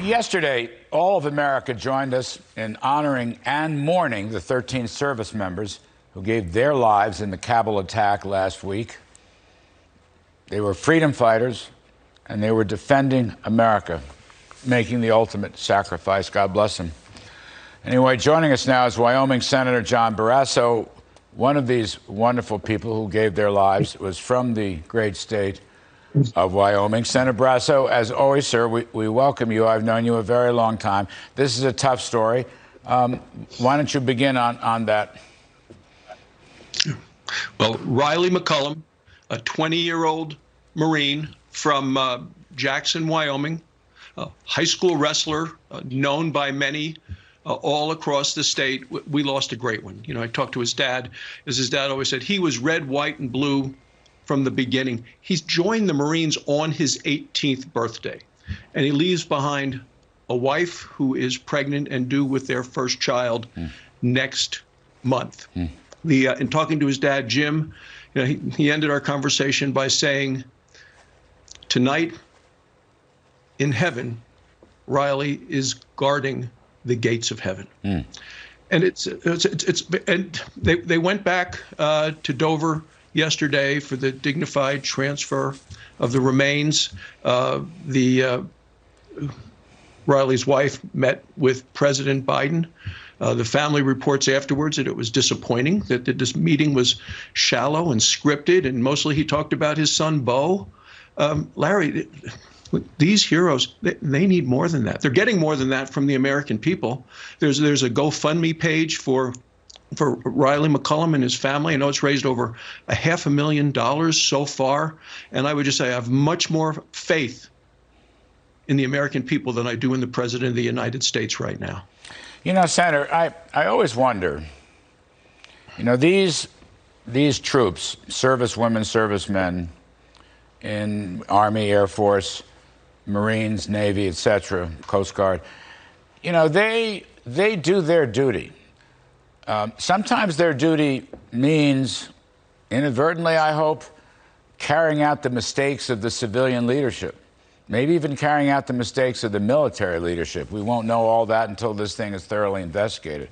Yesterday, all of America joined us in honoring and mourning the 13 service members who gave their lives in the Kabul attack last week. They were freedom fighters, and they were defending America, making the ultimate sacrifice. God bless them. Anyway, joining us now is Wyoming Senator John Barrasso. One of these wonderful people who gave their lives was from the great state of Wyoming. Senator Barrasso, as always, sir, we welcome you. I've known you a very long time. This is a tough story. Why don't you begin on that? Well, Riley McCullum, a 20-year-old Marine from Jackson, Wyoming, a high school wrestler, known by many all across the state. We lost a great one. You know, I talked to his dad, as his dad always said, he was red, white, and blue from the beginning. He's joined the Marines on his 18th birthday, and he leaves behind a wife who is pregnant and due with their first child next month. In talking to his dad, Jim, you know, he ended our conversation by saying, tonight in heaven, Riley is guarding the gates of heaven. And and they went back to Dover yesterday for the dignified transfer of the remains. Riley's wife met with President Biden. The family reports afterwards that it was disappointing, that this meeting was shallow and scripted, and mostly he talked about his son, Beau. Larry, these heroes, they need more than that. They're getting more than that from the American people. There's a GoFundMe page for Riley McCullum and his family. I know it's raised over $500,000 so far. And I would just say I have much more faith in the American people than I do in the President of the United States right now. You know, Senator, I always wonder, you know, these troops, servicewomen, servicemen in Army, Air Force, Marines, Navy, etc., Coast Guard, you know, they do their duty. Sometimes their duty means, inadvertently, I hope, carrying out the mistakes of the civilian leadership, maybe even carrying out the mistakes of the military leadership. We won't know all that until this thing is thoroughly investigated.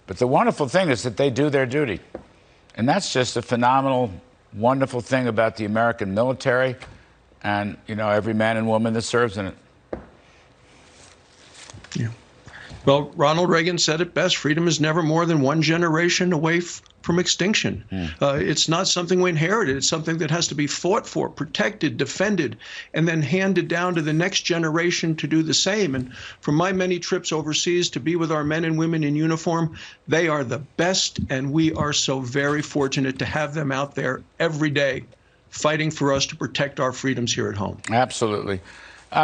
But the wonderful thing is that they do their duty. And that's just a phenomenal, wonderful thing about the American military and, you know, every man and woman that serves in it. Yeah. Well, Ronald Reagan said it best: freedom is never more than one generation away from extinction. It's not something we inherited. It's something that has to be fought for, protected, defended, and then handed down to the next generation to do the same. And from my many trips overseas to be with our men and women in uniform, they are the best, and we are so very fortunate to have them out there every day fighting for us to protect our freedoms here at home. Absolutely.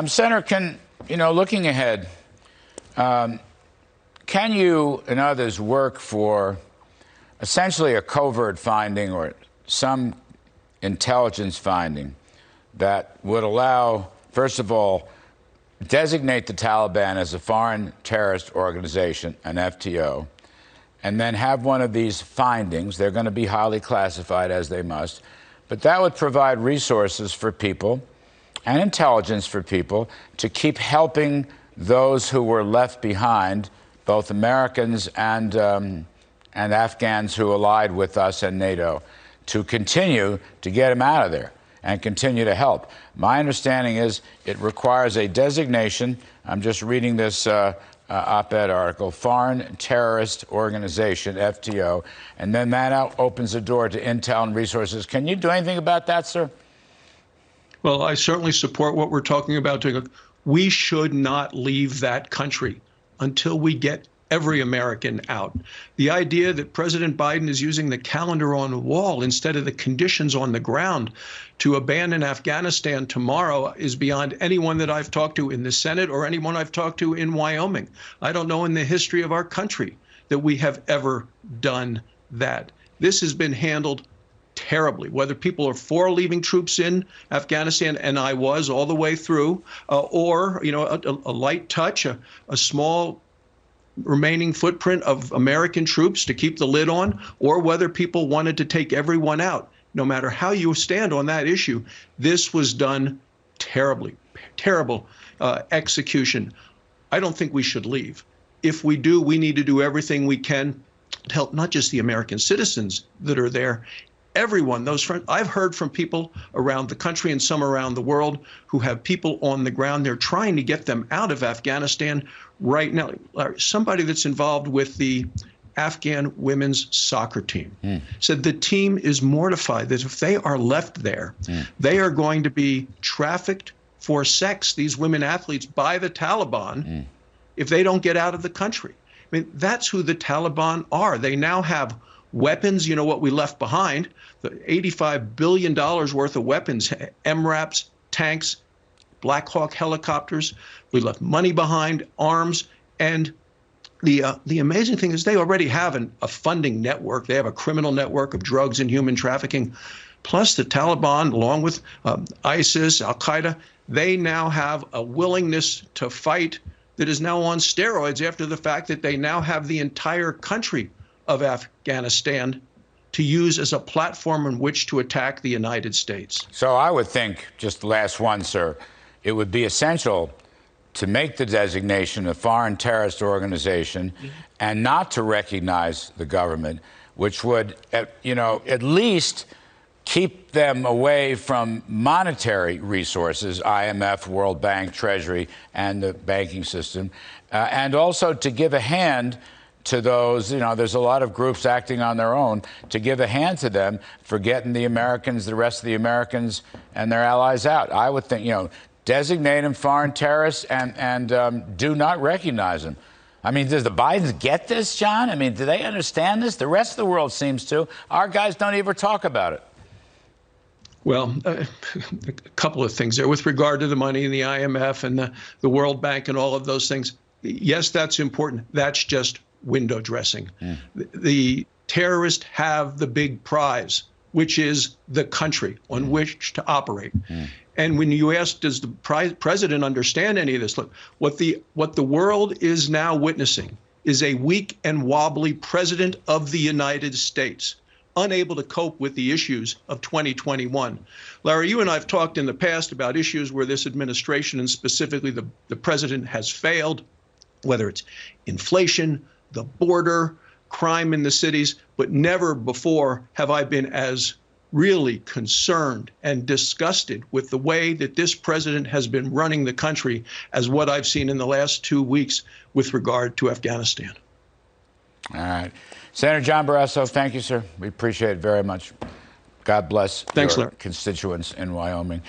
Senator, looking ahead, can you and others work for essentially a covert finding or some intelligence finding that would allow, first of all, designate the Taliban as a foreign terrorist organization, an FTO, and then have one of these findings? They're going to be highly classified, as they must, but that would provide resources for people and intelligence for people to keep helping those who were left behind, both Americans and Afghans who allied with us and NATO, to continue to get them out of there and continue to help. My understanding is it requires a designation. I'm just reading this op-ed article, Foreign Terrorist Organization, FTO, and then that opens the door to intel and resources. Can you do anything about that, sir? Well, I certainly support what we're talking about doing. We should not leave that country until we get every American out. The idea that President Biden is using the calendar on the wall instead of the conditions on the ground to abandon Afghanistan tomorrow is beyond anyone that I've talked to in the Senate or anyone I've talked to in Wyoming. I don't know in the history of our country that we have ever done that. This has been handled terribly, whether people are for leaving troops in Afghanistan, and I was all the way through, or, you know, a light touch, a small remaining footprint of American troops to keep the lid on, or whether people wanted to take everyone out. No matter how you stand on that issue, this was done terribly, terrible execution. I don't think we should leave. If we do, we need to do everything we can to help not just the American citizens that are there, everyone, those friends. I've heard from people around the country and some around the world who have people on the ground. They're trying to get them out of Afghanistan right now. Somebody that's involved with the Afghan women's soccer team said the team is mortified that if they are left there, they are going to be trafficked for sex, these women athletes, by the Taliban if they don't get out of the country. I mean, that's who the Taliban are. They now have weapons, you know what we left behind, the $85 billion worth of weapons, MRAPs, tanks, Black Hawk helicopters. We left money behind, arms, and the amazing thing is they already have a funding network. They have a criminal network of drugs and human trafficking. Plus the Taliban, along with ISIS, Al-Qaeda, they now have a willingness to fight that is now on steroids after the fact that they now have the entire country of Afghanistan to use as a platform in which to attack the United States. So I would think, just the last one, sir, it would be essential to make the designation a foreign terrorist organization and not to recognize the government, which would, at least keep them away from monetary resources, IMF, World Bank, Treasury, and the banking system, and also to give a hand to those, there's a lot of groups acting on their own, to give a hand to them for getting the Americans, the rest of the Americans and their allies out. I would think, designate them foreign terrorists and do not recognize them. I mean, does the Bidens get this, John? I mean, do they understand this? The rest of the world seems to. Our guys don't even talk about it. Well, a couple of things there with regard to the money in the IMF and the World Bank and all of those things. Yes, that's important. That's just window dressing. The terrorists have the big prize, which is the country on which to operate. And when you ask, does the president understand any of this? Look, what the world is now witnessing is a weak and wobbly president of the United States, unable to cope with the issues of 2021. Larry, you and I have talked in the past about issues where this administration and specifically the president has failed, whether it's inflation, the border, crime in the cities, but never before have I been as really concerned and disgusted with the way that this president has been running the country as what I've seen in the last 2 weeks with regard to Afghanistan. All right. Senator John Barrasso, thank you, sir. We appreciate it very much. God bless your constituents in Wyoming.